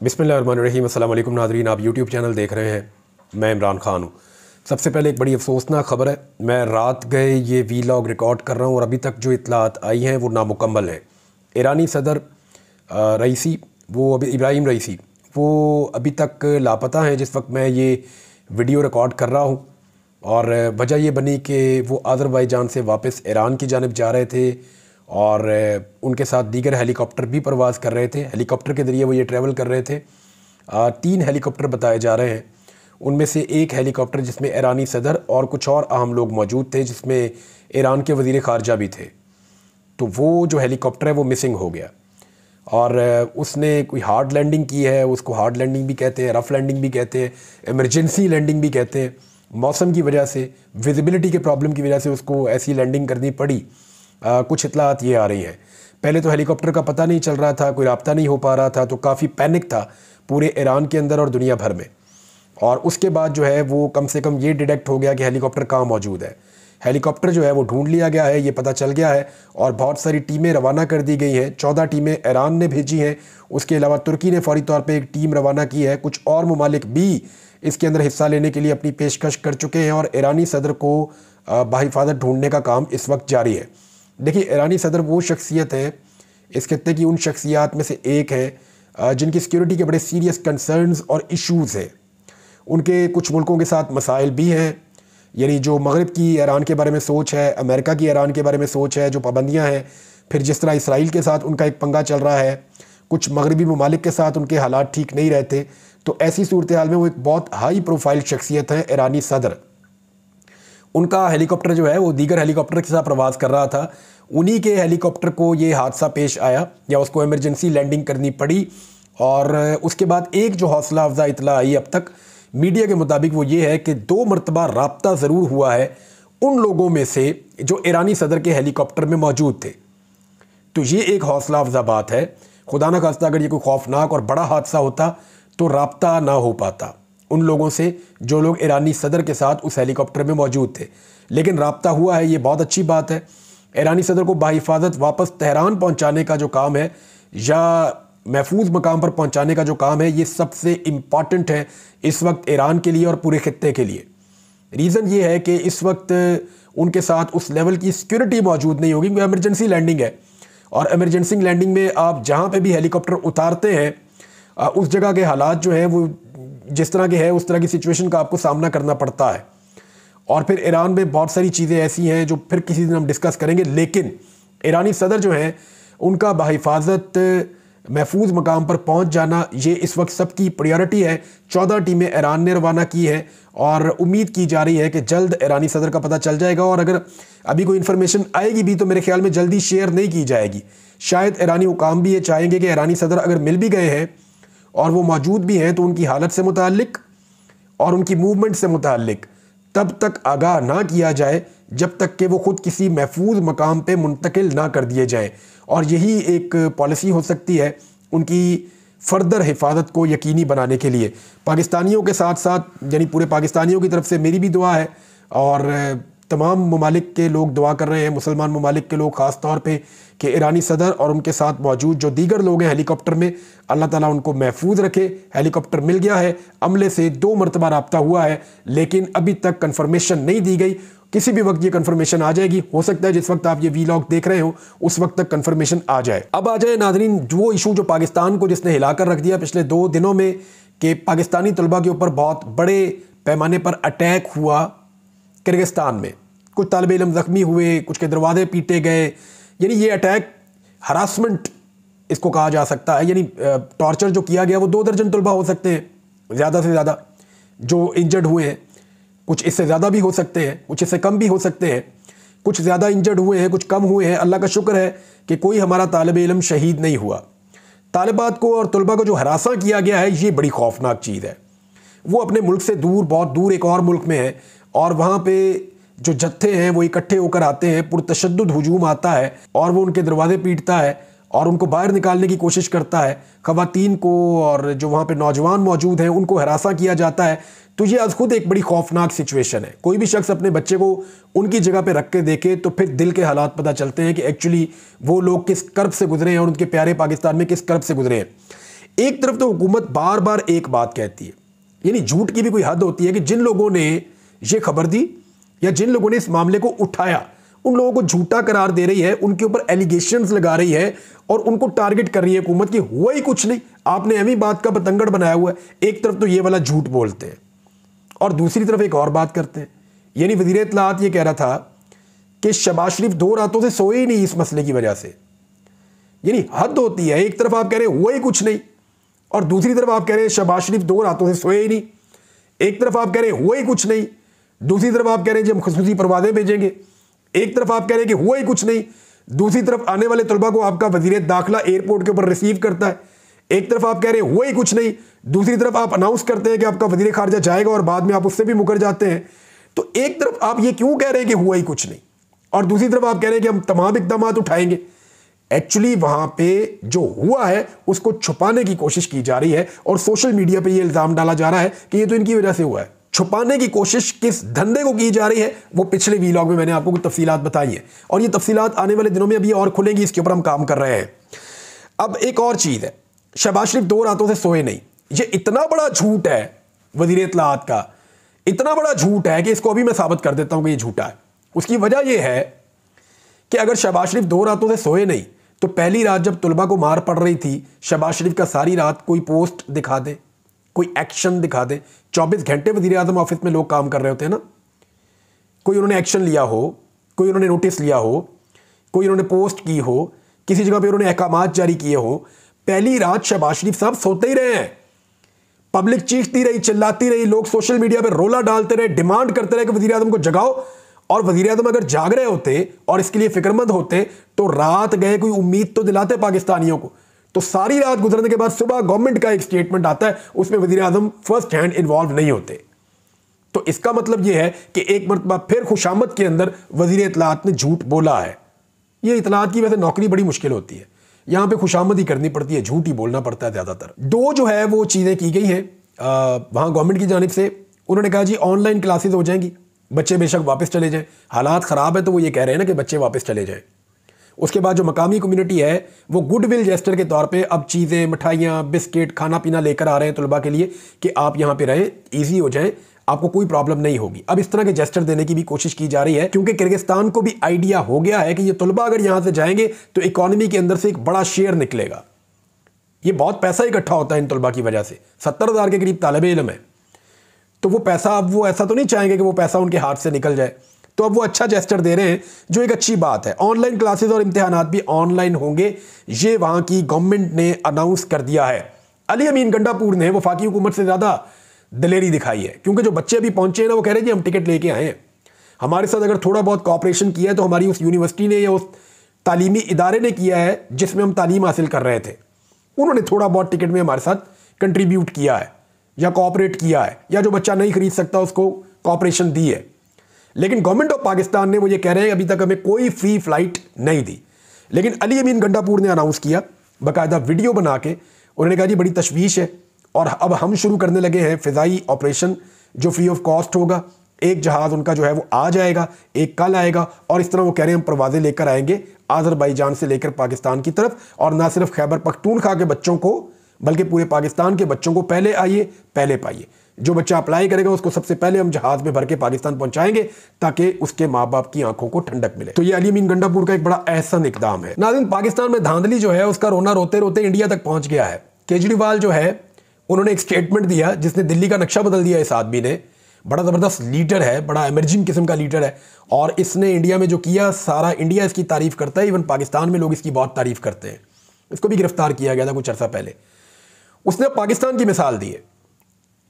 बिस्मिल्लाहिर्रहमानिर्रहीम। अस्सलाम वालेकुम नाज़रीन, आप यूट्यूब चैनल देख रहे हैं। मैं इमरान ख़ान हूँ। सबसे पहले एक बड़ी अफसोसनाक ख़बर है, मैं रात गए ये वीलॉग रिकॉर्ड कर रहा हूँ और अभी तक जो इत्तलात आई हैं वो नामुकम्मल हैं। ईरानी सदर रईसी, वो अभी इब्राहिम रईसी, वो अभी तक लापता हैं जिस वक्त मैं ये वीडियो रिकॉर्ड कर रहा हूँ। और वजह ये बनी कि वो अज़रबैजान से वापस ईरान की जानिब जा रहे थे और उनके साथ दीगर हेलीकॉप्टर भी परवाज़ कर रहे थे। हेलीकॉप्टर के ज़रिए वो ये ट्रैवल कर रहे थे। 3 हेलीकॉप्टर बताए जा रहे हैं, उनमें से एक हेलीकॉप्टर जिसमें ईरानी सदर और कुछ और अहम लोग मौजूद थे, जिसमें ईरान के वज़ीर ख़ारजा भी थे। तो वो जो हेलीकॉप्टर है वो मिसिंग हो गया और उसने कोई हार्ड लैंडिंग की है, उसको हार्ड लैंडिंग भी कहते हैं, रफ़ लैंडिंग भी कहते हैं, इमरजेंसी लैंडिंग भी कहते हैं। मौसम की वजह से, विजिबिलिटी के प्रॉब्लम की वजह से उसको ऐसी लैंडिंग करनी पड़ी। कुछ इत्तलात ये आ रही हैं। पहले तो हेलीकॉप्टर का पता नहीं चल रहा था, कोई राब्ता नहीं हो पा रहा था, तो काफ़ी पैनिक था पूरे ईरान के अंदर और दुनिया भर में। और उसके बाद जो है वो कम से कम ये डिटेक्ट हो गया कि हेलीकॉप्टर कहाँ मौजूद है। हेलीकॉप्टर जो है वो ढूंढ लिया गया है, ये पता चल गया है और बहुत सारी टीमें रवाना कर दी गई हैं। 14 टीमें ईरान ने भेजी हैं, उसके अलावा तुर्की ने फौरी तौर पर एक टीम रवाना की है। कुछ और ममालिक भी इसके अंदर हिस्सा लेने के लिए अपनी पेशकश कर चुके हैं और ईरानी सदर को बाहिफाजत ढूंढने का काम इस वक्त जारी है। देखिए, ईरानी सदर वो शख्सियत है इस खत्ते की उन शख्सियात में से एक है जिनकी सिक्योरिटी के बड़े सीरियस कंसर्न्स और इश्यूज़ हैं। उनके कुछ मुल्कों के साथ मसाइल भी हैं, यानी जो मगरिब की ईरान के बारे में सोच है, अमेरिका की ईरान के बारे में सोच है, जो पाबंदियां हैं, फिर जिस तरह इसराइल के साथ उनका एक पंगा चल रहा है, कुछ मगरबी ममालिक के साथ उनके हालात ठीक नहीं रहते। तो ऐसी सूरत हाल में वो एक बहुत हाई प्रोफाइल शख्सियत है ईरानी सदर। उनका हेलीकॉप्टर जो है वो दीगर हेलीकॉप्टर के साथ प्रवास कर रहा था। उन्हीं के हेलीकॉप्टर को ये हादसा पेश आया या उसको इमरजेंसी लैंडिंग करनी पड़ी। और उसके बाद एक जो हौसला अफजा इतला आई अब तक मीडिया के मुताबिक वो ये है कि 2 मरतबा राब्ता ज़रूर हुआ है उन लोगों में से जो ईरानी सदर के हेलीकॉप्टर में मौजूद थे। तो ये एक हौसला अफजा बात है। खुदा न खास्ता अगर ये कोई खौफनाक और बड़ा हादसा होता तो राब्ता ना हो पाता उन लोगों से जो लोग ईरानी सदर के साथ उस हेलीकॉप्टर में मौजूद थे। लेकिन राब्ता हुआ है, ये बहुत अच्छी बात है। ईरानी सदर को बाहिफाजत वापस तेहरान पहुंचाने का जो काम है या महफूज मकाम पर पहुंचाने का जो काम है, ये सबसे इम्पॉर्टेंट है इस वक्त ईरान के लिए और पूरे खित्ते के लिए। रीज़न ये है कि इस वक्त उनके साथ उस लेवल की सिक्योरिटी मौजूद नहीं होगी, क्योंकि एमरजेंसी लैंडिंग है और एमरजेंसी लैंडिंग में आप जहाँ पर भी हेलीकॉप्टर उतारते हैं उस जगह के हालात जो हैं वो जिस तरह के है उस तरह की सिचुएशन का आपको सामना करना पड़ता है। और फिर ईरान में बहुत सारी चीज़ें ऐसी हैं जो फिर किसी दिन हम डिस्कस करेंगे। लेकिन ईरानी सदर जो हैं उनका बाहिफाजत महफूज मकाम पर पहुंच जाना ये इस वक्त सबकी प्रायोरिटी है। 14 टीमें ईरान ने रवाना की है और उम्मीद की जा रही है कि जल्द ईरानी सदर का पता चल जाएगा। और अगर अभी कोई इन्फॉर्मेशन आएगी भी तो मेरे ख्याल में जल्दी शेयर नहीं की जाएगी। शायद ईरानी हुकाम भी ये चाहेंगे कि ईरानी सदर अगर मिल भी गए हैं और वो मौजूद भी हैं तो उनकी हालत से मुताल्लिक और उनकी मूवमेंट से मुताल्लिक तब तक आगाह ना किया जाए जब तक कि वो ख़ुद किसी महफूज मकाम पे मुंतकिल ना कर दिए जाएं। और यही एक पॉलिसी हो सकती है उनकी फर्दर हिफाजत को यकीनी बनाने के लिए। पाकिस्तानियों के साथ साथ यानी पूरे पाकिस्तानियों की तरफ से मेरी भी दुआ है और तमाम ममालिक के लोग दुआ कर रहे हैं, मुसलमान ममालिक के लोग ख़ास तौर पे, कि ईरानी सदर और उनके साथ मौजूद जो दीगर लोग हैं हेलीकॉप्टर में, अल्लाह ताला उनको महफूज रखे। हेलीकॉप्टर मिल गया है, अमले से 2 मरतबा राब्ता हुआ है, लेकिन अभी तक कन्फर्मेशन नहीं दी गई। किसी भी वक्त ये कन्फर्मेशन आ जाएगी। हो सकता है जिस वक्त आप ये वीलॉग देख रहे हो उस वक्त तक कन्फर्मेशन आ जाए। अब आ जाए नाज़रीन वो इशू जो पाकिस्तान को जिसने हिलाकर रख दिया पिछले 2 दिनों में, कि पाकिस्तानी तलबा के ऊपर बहुत बड़े पैमाने पर अटैक हुआ किर्गिस्तान में। कुछ तालिब इल्म ज़ख्मी हुए, कुछ के दरवाजे पीटे गए। यानी ये अटैक हरासमेंट इसको कहा जा सकता है। यानी टॉर्चर जो किया गया वो 2 दर्जन तलबा हो सकते हैं ज़्यादा से ज़्यादा जो इंजर्ड हुए हैं। कुछ इससे ज़्यादा भी हो सकते हैं, कुछ इससे कम भी हो सकते हैं। कुछ ज़्यादा इंजर्ड हुए हैं, कुछ कम हुए हैं। अल्लाह का शुक्र है कि कोई हमारा तालिब इल्म शहीद नहीं हुआ। तालिबात को और तलबा को जो हरासा किया गया है ये बड़ी खौफनाक चीज़ है। वो अपने मुल्क से दूर, बहुत दूर एक और मुल्क में है और वहाँ पे जो जत्थे हैं वो इकट्ठे होकर आते हैं, पुरतशद्दुद हुजूम आता है और वो उनके दरवाजे पीटता है और उनको बाहर निकालने की कोशिश करता है। ख़वातीन को और जो वहाँ पे नौजवान मौजूद हैं उनको हरासा किया जाता है। तो ये आज खुद एक बड़ी खौफनाक सिचुएशन है। कोई भी शख्स अपने बच्चे को उनकी जगह पे रख के देखे तो फिर दिल के हालात पता चलते हैं कि एक्चुअली वो लोग किस कर्ब से गुजरे हैं और उनके प्यारे पाकिस्तान में किस कर्ब से गुजरे हैं। एक तरफ तो हुकूमत बार बार एक बात कहती है, यानी झूठ की भी कोई हद होती है कि जिन लोगों ने ये खबर दी या जिन लोगों ने इस मामले को उठाया उन लोगों को झूठा करार दे रही है, उनके ऊपर एलिगेशंस लगा रही है और उनको टारगेट कर रही है हुकूमत की हुआ ही कुछ नहीं, आपने एवं बात का बतंगड़ बनाया हुआ है। एक तरफ तो ये वाला झूठ बोलते हैं और दूसरी तरफ एक और बात करते हैं। यानी वज़ीर इत्तलाआत ये कह रहा था कि शहबाज शरीफ 2 रातों से सोए ही नहीं इस मसले की वजह से। यानी हद होती है, एक तरफ आप कह रहे हैं हुआ ही कुछ नहीं और दूसरी तरफ आप कह रहे हैं शहबाज शरीफ 2 रातों से सोए ही नहीं। एक तरफ आप कह रहे हैं हुआ ही कुछ नहीं, दूसरी तरफ आप कह रहे हैं जब खसूसी परवाज़ें भेजेंगे। एक तरफ आप कह रहे हैं कि हुआ ही कुछ नहीं, दूसरी तरफ आने वाले तलबा को आपका वज़ीर दाखिला एयरपोर्ट के ऊपर रिसीव करता है। एक तरफ आप कह रहे हैं हुआ ही कुछ नहीं, दूसरी तरफ आप अनाउंस करते हैं कि आपका वज़ीर खारजा जाएगा और बाद में आप उससे भी मुकर जाते हैं। तो एक तरफ आप ये क्यों कह रहे हैं कि हुआ ही कुछ नहीं और दूसरी तरफ आप कह रहे हैं कि हम तमाम इक़दाम उठाएंगे। एक्चुअली वहां पे जो हुआ है उसको छुपाने की कोशिश की जा रही है और सोशल मीडिया पे ये इल्ज़ाम डाला जा रहा है कि ये तो इनकी वजह से हुआ है। छुपाने की कोशिश किस धंधे को की जा रही है वो पिछले वीलॉग में मैंने आपको कुछ तफसीलात बताई हैं और ये तफसीलात आने वाले दिनों में अभी और खुलेंगी, इसके ऊपर हम काम कर रहे हैं। अब एक और चीज़ है, शहबाज शरीफ 2 रातों से सोए नहीं, ये इतना बड़ा झूठ है वज़ीर इत्तलाआत का, इतना बड़ा झूठ है कि इसको अभी मैं साबित कर देता हूं कि ये झूठा है। उसकी वजह यह है कि अगर शहबाज शरीफ 2 रातों से सोए नहीं तो पहली रात जब तुलबा को मार पड़ रही थी शहबाज शरीफ का सारी रात कोई पोस्ट दिखा दे, कोई एक्शन दिखा दे। 24 घंटे वज़ीर आज़म ऑफिस में लोग काम कर रहे होते हैं ना, कोई उन्होंने एक्शन लिया हो, कोई उन्होंने नोटिस लिया हो, कोई उन्होंने पोस्ट की हो, किसी जगह पे उन्होंने अहकामात जारी किए हो। पहली रात शहबाज शरीफ साहब सोते ही रहे हैं, पब्लिक चीखती रही, चिल्लाती रही, लोग सोशल मीडिया पे रोला डालते रहे, डिमांड करते रहे कि वज़ीर आज़म को जगाओ। और वज़ीर आज़म अगर जाग रहे होते और इसके लिए फिक्रमंद होते तो रात गए कोई उम्मीद तो दिलाते पाकिस्तानियों को। तो सारी रात गुजरने के बाद सुबह गवर्नमेंट का एक स्टेटमेंट आता है, उसमें वज़ीर आज़म फर्स्ट हैंड इन्वॉल्व नहीं होते। तो इसका मतलब यह है कि एक मरतबा फिर खुशामद के अंदर वज़ीर इत्तलाआत ने झूठ बोला है। ये इत्तलाआत की वैसे नौकरी बड़ी मुश्किल होती है, यहाँ पे खुशामद ही करनी पड़ती है, झूठ ही बोलना पड़ता है ज़्यादातर। 2 जो है वो चीज़ें की गई हैं वहाँ गवर्नमेंट की जानिब से। उन्होंने कहा जी ऑनलाइन क्लासेस हो जाएंगी, बच्चे बेशक वापस चले जाएं, हालात ख़राब है तो वो ये कह रहे हैं ना कि बच्चे वापस चले जाएं। उसके बाद जो मकामी कम्युनिटी है वो गुडविल जेस्टर के तौर पे अब चीज़ें, मिठाइयाँ, बिस्किट, खाना पीना लेकर आ रहे हैं तलबा के लिए कि आप यहाँ पे रहें, ईजी हो जाएं, आपको कोई प्रॉब्लम नहीं होगी। अब इस तरह के जेस्टर देने की भी कोशिश की जा रही है क्योंकि किर्गिस्तान को भी आइडिया हो गया है कि ये तलबा अगर यहाँ से जाएंगे तो इकॉनमी के अंदर से एक बड़ा शेयर निकलेगा। ये बहुत पैसा इकट्ठा होता है इन तलबा की वजह से, 70,000 के करीब तालिब इल्म है। तो वो पैसा, अब वो ऐसा तो नहीं चाहेंगे कि वो पैसा उनके हाथ से निकल जाए, तो अब वो अच्छा जेस्टर दे रहे हैं जो एक अच्छी बात है। ऑनलाइन क्लासेस और इम्तिहानात भी ऑनलाइन होंगे, ये वहाँ की गवर्नमेंट ने अनाउंस कर दिया है। अली अमीन गंडापुर ने वफाकी हुकूमत से ज़्यादा दलेरी दिखाई है क्योंकि जो बच्चे अभी पहुँचे हैं ना वो कह रहे हैं जी हम टिकट लेके आए हैं, हमारे साथ अगर थोड़ा बहुत कॉपरेशन किया है तो हमारी उस यूनिवर्सिटी ने या उस तालीमी इदारे ने किया है जिसमें हम तालीम हासिल कर रहे थे, उन्होंने थोड़ा बहुत टिकट में हमारे साथ कंट्रीब्यूट किया है या कोऑपरेट किया है, या जो बच्चा नहीं खरीद सकता उसको कोऑपरेशन दी है। लेकिन गवर्नमेंट ऑफ पाकिस्तान ने वो ये कह रहे हैं अभी तक हमें कोई फ्री फ्लाइट नहीं दी। लेकिन अली अमीन गंडापुर ने अनाउंस किया बाकायदा वीडियो बना के, उन्होंने कहा जी बड़ी तशवीश है और अब हम शुरू करने लगे हैं फ़िज़ाई ऑपरेशन जो फ्री ऑफ कॉस्ट होगा। एक जहाज़ उनका जो है वो आ जाएगा, एक कल आएगा और इस तरह वो कह रहे हैं हम परवाज़ें लेकर आएंगे आज़रबाईजान से लेकर पाकिस्तान की तरफ, और ना सिर्फ खैबर पख्तूनख्वा के बच्चों को बल्कि पूरे पाकिस्तान के बच्चों को पहले आइए पहले पाइए। जो बच्चा अप्लाई करेगा उसको सबसे पहले हम जहाज़ में भर के पाकिस्तान पहुंचाएंगे ताकि उसके माँ बाप की आंखों को ठंडक मिले। तो ये अली अमीन गंडापुर का एक बड़ा एहसन इकदाम है। नाज़रीन, पाकिस्तान में धांधली जो है उसका रोना रोते रोते इंडिया तक पहुंच गया है। केजरीवाल जो है उन्होंने एक स्टेटमेंट दिया जिसने दिल्ली का नक्शा बदल दिया। इस आदमी ने बड़ा ज़बरदस्त लीडर है, बड़ा एमर्जिंग किस्म का लीडर है और इसने इंडिया में जो किया सारा इंडिया इसकी तारीफ़ करता है, इवन पाकिस्तान में लोग इसकी बहुत तारीफ़ करते हैं। इसको भी गिरफ्तार किया गया था कुछ अर्सा पहले। उसने पाकिस्तान की मिसाल दी है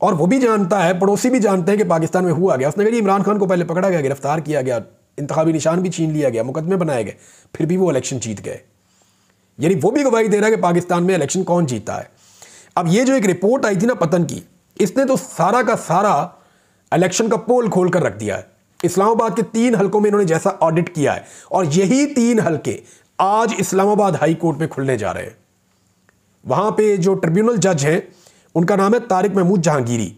और वो भी जानता है, पड़ोसी भी जानते हैं कि पाकिस्तान में हुआ गया। उसने कहा इमरान खान को पहले पकड़ा गया, गिरफ्तार किया गया, इंतखाबी निशान भी छीन लिया गया, मुकदमे बनाए गए, फिर भी वो इलेक्शन जीत गए। यानी वो भी गवाही दे रहा है कि पाकिस्तान में इलेक्शन कौन जीता है। अब ये जो एक रिपोर्ट आई थी ना पतन की, इसने तो सारा का सारा इलेक्शन का पोल खोल कर रख दिया है। इस्लामाबाद के 3 हलकों में इन्होंने जैसा ऑडिट किया है और यही 3 हलके आज इस्लामाबाद हाई कोर्ट में खुलने जा रहे हैं। वहां पे जो ट्रिब्यूनल जज हैं उनका नाम है तारिक महमूद जहांगीरी।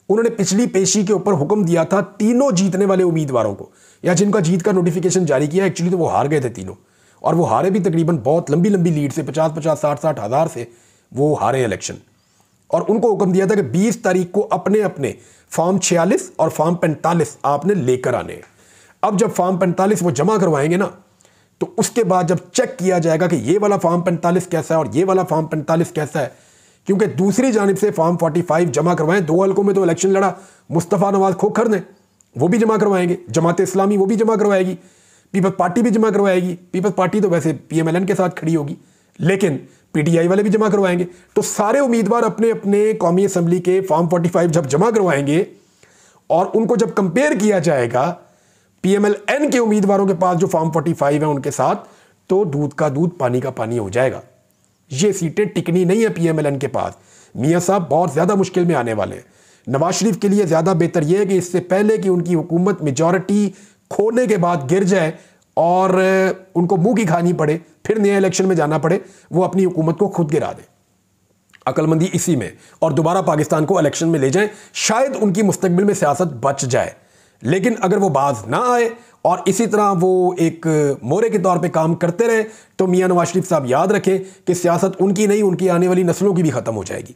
उन्होंने पिछली पेशी के ऊपर हुक्म दिया था तीनों जीतने वाले उम्मीदवारों को, या जिनका जीत का नोटिफिकेशन जारी किया, एक्चुअली तो वो हार गए थे तीनों, और वो हारे भी तकरीबन बहुत लंबी लंबी लीड से, 50-50, 60-60 हज़ार से वो हारे इलेक्शन। और उनको हुक्म दिया था कि 20 तारीख को अपने अपने फॉर्म 46 और फॉर्म 45 आपने लेकर आने हैं। अब जब फॉर्म 45 वो जमा करवाएंगे ना, तो उसके बाद जब चेक किया जाएगा कि ये वाला फॉर्म 45 कैसा है और ये वाला फॉर्म 45 कैसा है, क्योंकि दूसरी जानिब से फॉर्म 45 जमा करवाएं। 2 हल्कों में तो इलेक्शन लड़ा मुस्तफ़ा नवाज खोखर ने, वो भी जमा करवाएंगे। जमात इस्लामी वो भी जमा करवाएगी, पीपल्स पार्टी भी जमा करवाएगी। पीपल्स पार्टी तो वैसे PMLN के साथ खड़ी होगी, लेकिन PTI वाले भी जमा करवाएंगे। तो सारे उम्मीदवार अपने अपने कौमी असम्बली के फॉर्म 45 जब जमा करवाएंगे और उनको जब कंपेयर किया जाएगा PMLN के उम्मीदवारों के पास जो फॉर्म 45 है उनके साथ, तो दूध का दूध पानी का पानी हो जाएगा। ये सीटें टिकनी नहीं है PMLN के पास। मियां साहब बहुत ज़्यादा मुश्किल में आने वाले हैं। नवाज शरीफ के लिए ज़्यादा बेहतर यह है कि इससे पहले कि उनकी हुकूमत मेजॉरिटी खोने के बाद गिर जाए और उनको मुंह की खानी पड़े, फिर नया इलेक्शन में जाना पड़े, वो अपनी हुकूमत को खुद गिरा दें। अक्लमंदी इसी में, और दोबारा पाकिस्तान को इलेक्शन में ले जाएं, शायद उनकी मुस्तकबिल में सियासत बच जाए। लेकिन अगर वो बाज ना आए और इसी तरह वो एक मोरे के तौर पे काम करते रहे, तो मियां नवाज शरीफ साहब याद रखें कि सियासत उनकी नहीं, उनकी आने वाली नस्लों की भी खत्म हो जाएगी।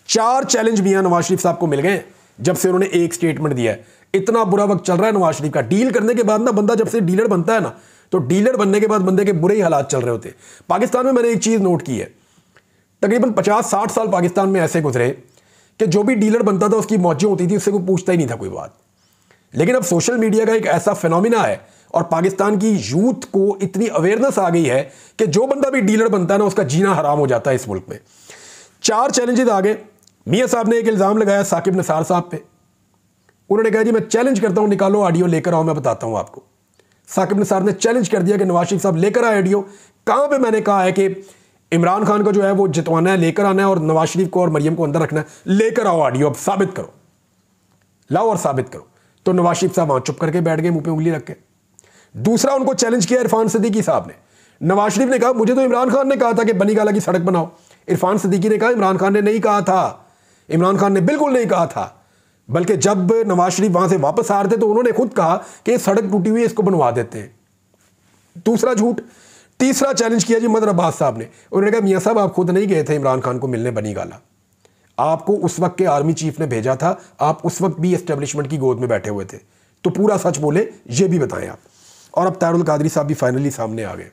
4 चैलेंज मियां नवाज शरीफ साहब को मिल गए जब से उन्होंने एक स्टेटमेंट दिया है। इतना बुरा वक्त चल रहा है नवाज शरीफ का। डील करने के बाद ना, बंदा जब से डीलर बनता है ना, तो डीलर बनने के बाद बंदे के बुरे ही हालात चल रहे होते हैं। पाकिस्तान में मैंने एक चीज़ नोट की है, तकरीबन 50-60 साल पाकिस्तान में ऐसे गुजरे कि जो भी डीलर बनता था उसकी मौजें होती थी, उससे कोई पूछता ही नहीं था कोई बात। लेकिन अब सोशल मीडिया का एक ऐसा फिनोमिना है और पाकिस्तान की यूथ को इतनी अवेयरनेस आ गई है कि जो बंदा भी डीलर बनता है ना, उसका जीना हराम हो जाता है इस मुल्क में। 4 चैलेंजेस आ गए। मियां साहब ने एक इल्ज़ाम लगाया साकिब निसार साहब पे। उन्होंने कहा जी मैं चैलेंज करता हूं, निकालो ऑडियो लेकर आओ, मैं बताता हूं आपको। साकिब निसार ने चैलेंज कर दिया कि नवाज शरीफ साहब लेकर आए ऑडियो। कहां पे मैंने कहा है कि इमरान खान को जो है वो जितवाना है, लेकर आना है, और नवाज शरीफ को और मरियम को अंदर रखना है? लेकर आओ ऑडियो, अब साबित करो, लाओ और साबित करो। तो नवाज शरीफ साहब वहां चुप करके बैठ गए, मुंह पे उंगली रख के। दूसरा उनको चैलेंज किया इरफान सिद्दीकी साहब ने। नवाज शरीफ ने कहा मुझे तो इमरान खान ने कहा था कि बनी गाला की सड़क बनाओ। इरफान सिद्दीकी ने कहा इमरान खान ने नहीं कहा था, इमरान खान ने बिल्कुल नहीं कहा था। बल्कि जब नवाज शरीफ वहां से वापस आ रहे थे तो उन्होंने खुद कहा कि ये सड़क टूटी हुई है, इसको बनवा देते हैं। दूसरा झूठ। तीसरा चैलेंज किया जी मदर अब्बास साहब ने। उन्होंने कहा मियां साहब आप खुद नहीं गए थे इमरान खान को मिलने बनी गाला, आपको उस वक्त के आर्मी चीफ ने भेजा था, आप उस वक्त भी एस्टेब्लिशमेंट की गोद में बैठे हुए थे, तो पूरा सच बोले, ये भी बताएं आप। और अब तारुल कादरी साहब भी फाइनली सामने आ गए।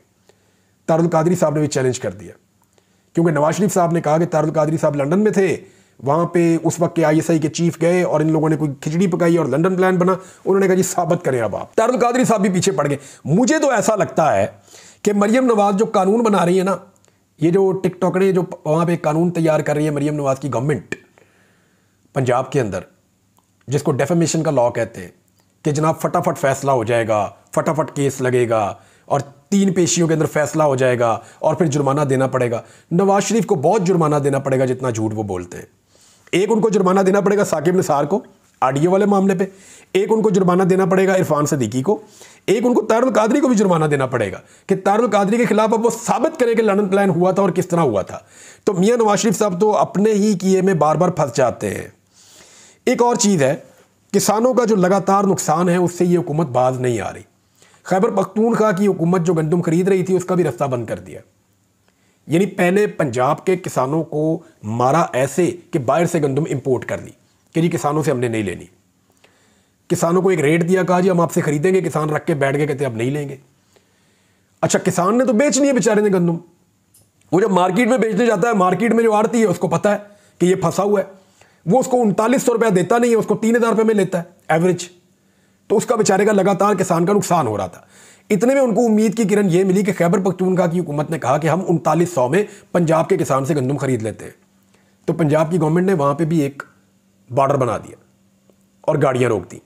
तारुल कादरी साहब ने भी चैलेंज कर दिया, क्योंकि नवाज शरीफ साहब ने कहा कि तारुल कादरी साहब लंदन में थे, वहां पे उस वक्त के ISI के चीफ गए और इन लोगों ने कोई खिचड़ी पकाई और लंदन प्लान बना। उन्होंने कहा जी साबित करें अब आप। तारुल कादरी साहब भी पीछे पड़ गए। मुझे तो ऐसा लगता है कि मरियम नवाज जो कानून बना रही है ना, ये जो टिकटॉकरे जो वहां पे कानून तैयार कर रही है मरियम नवाज की गवर्नमेंट पंजाब के अंदर, जिसको डेफेमेशन का लॉ कहते हैं, कि जनाब फटाफट फैसला हो जाएगा, फटाफट केस लगेगा और 3 पेशियों के अंदर फैसला हो जाएगा और फिर जुर्माना देना पड़ेगा। नवाज शरीफ को बहुत जुर्माना देना पड़ेगा जितना झूठ वो बोलते हैं। एक उनको जुर्माना देना पड़ेगा साकिब निसार को ऑडियो वाले मामले पे, एक उनको जुर्माना देना पड़ेगा इरफान सिद्दीकी को, एक उनको तारुल कादरी को भी जुर्माना देना पड़ेगा कि तारुल कादरी के खिलाफ अब वो साबित करें कि लंदन प्लान हुआ था और किस तरह हुआ था। तो मियां नवाज शरीफ साहब तो अपने ही किए में बार बार फंस जाते हैं। एक और चीज़ है, किसानों का जो लगातार नुकसान है उससे ये हुकूमत बाज नहीं आ रही। खैबर पख्तूनख्वा की हुकूमत जो गंदम खरीद रही थी उसका भी रास्ता बंद कर दिया। यानी पहले पंजाब के किसानों को मारा ऐसे कि बाहर से गंदम इंपोर्ट कर ली कि जी किसानों से हमने नहीं लेनी। किसानों को एक रेट दिया, कहा जी हम आपसे खरीदेंगे, किसान रख के बैठ गए, कहते अब नहीं लेंगे। अच्छा किसान ने तो बेचनी है बेचारे ने गंदम, वो जब मार्केट में बेचने जाता है, मार्केट में जो आड़ती है उसको पता है कि ये फंसा हुआ है, वो उसको 3900 रुपया देता नहीं है, उसको 3000 रुपये में लेता है एवरेज। तो उसका बेचारे का लगातार किसान का नुकसान हो रहा था। इतने में उनको उम्मीद की किरण ये मिली कि खैबर पख्तूनख्वा की हुकूमत ने कहा कि हम 3900 में पंजाब के किसान से गंदम खरीद लेते हैं। तो पंजाब की गवर्नमेंट ने वहाँ पे भी एक बॉर्डर बना दिया और गाड़ियाँ रोक दी।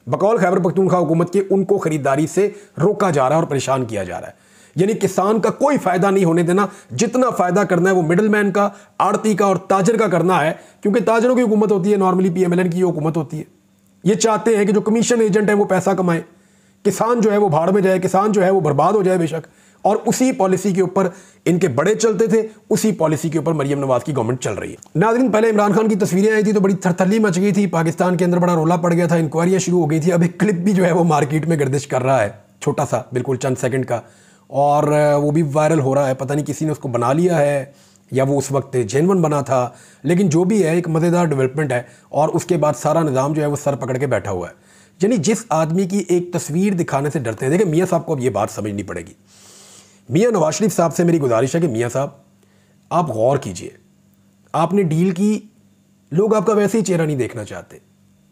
बकौल खैबर पख्तूनख्वा हुकूमत के उनको खरीदारी से रोका जा रहा है और परेशान किया जा रहा है। यानी किसान का कोई फ़ायदा नहीं होने देना, जितना फ़ायदा करना है वो मिडलमैन का, आड़ती का और ताजर का करना है, क्योंकि ताजरों की हुकूमत होती है, नॉर्मली PMLN की हुकूमत होती है। ये चाहते हैं कि जो कमीशन एजेंट है वो पैसा कमाए, किसान जो है वो भाड़ में जाए, किसान जो है वो बर्बाद हो जाए बेशक। और उसी पॉलिसी के ऊपर इनके बड़े चलते थे, उसी पॉलिसी के ऊपर मरियम नवाज की गवर्नमेंट चल रही है। नाज़रीन, पहले इमरान खान की तस्वीरें आई थी तो बड़ी थरथली मच गई थी, पाकिस्तान के अंदर बड़ा रोला पड़ गया था, इंक्वायरियाँ शुरू हो गई थी। अब एक क्लिप भी जो है वो मार्केट में गर्दिश कर रहा है, छोटा सा बिल्कुल चंद सेकंड का, और वो भी वायरल हो रहा है। पता नहीं किसी ने उसको बना लिया है या वो उस वक्त जेनवन बना था, लेकिन जो भी है एक मज़ेदार डेवलपमेंट है और उसके बाद सारा निज़ाम जो है वो सर पकड़ के बैठा हुआ है। यानी जिस आदमी की एक तस्वीर दिखाने से डरते हैं, देखिए मियाँ साहब को अब ये बात समझनी पड़ेगी। मियाँ नवाज शरीफ साहब से मेरी गुजारिश है कि मियाँ साहब आप गौर कीजिए, आपने डील की, लोग आपका वैसे ही चेहरा नहीं देखना चाहते।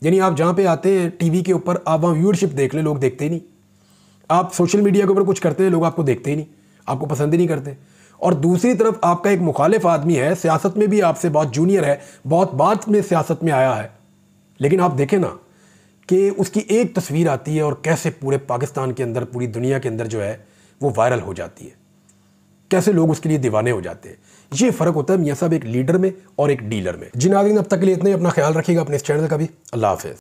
यानी आप जहाँ पे आते हैं टीवी के ऊपर, आप वहाँ व्यूअरशिप देख ले, लोग देखते ही नहीं। आप सोशल मीडिया के ऊपर कुछ करते हैं, लोग आपको देखते ही नहीं, आपको पसंद ही नहीं करते। और दूसरी तरफ आपका एक मुखालिफ आदमी है, सियासत में भी आपसे बहुत जूनियर है, बहुत बाद में सियासत में आया है, लेकिन आप देखें ना कि उसकी एक तस्वीर आती है और कैसे पूरे पाकिस्तान के अंदर, पूरी दुनिया के अंदर जो है वो वायरल हो जाती है, कैसे लोग उसके लिए दीवाने हो जाते हैं। ये फ़र्क होता है मियाँ साहब एक लीडर में और एक डीलर में। जी नाज़रीन, अब तक के लिए इतना ही। अपना ख्याल रखिएगा, अपने इस चैनल का भी। अल्लाह हाफ़िज़।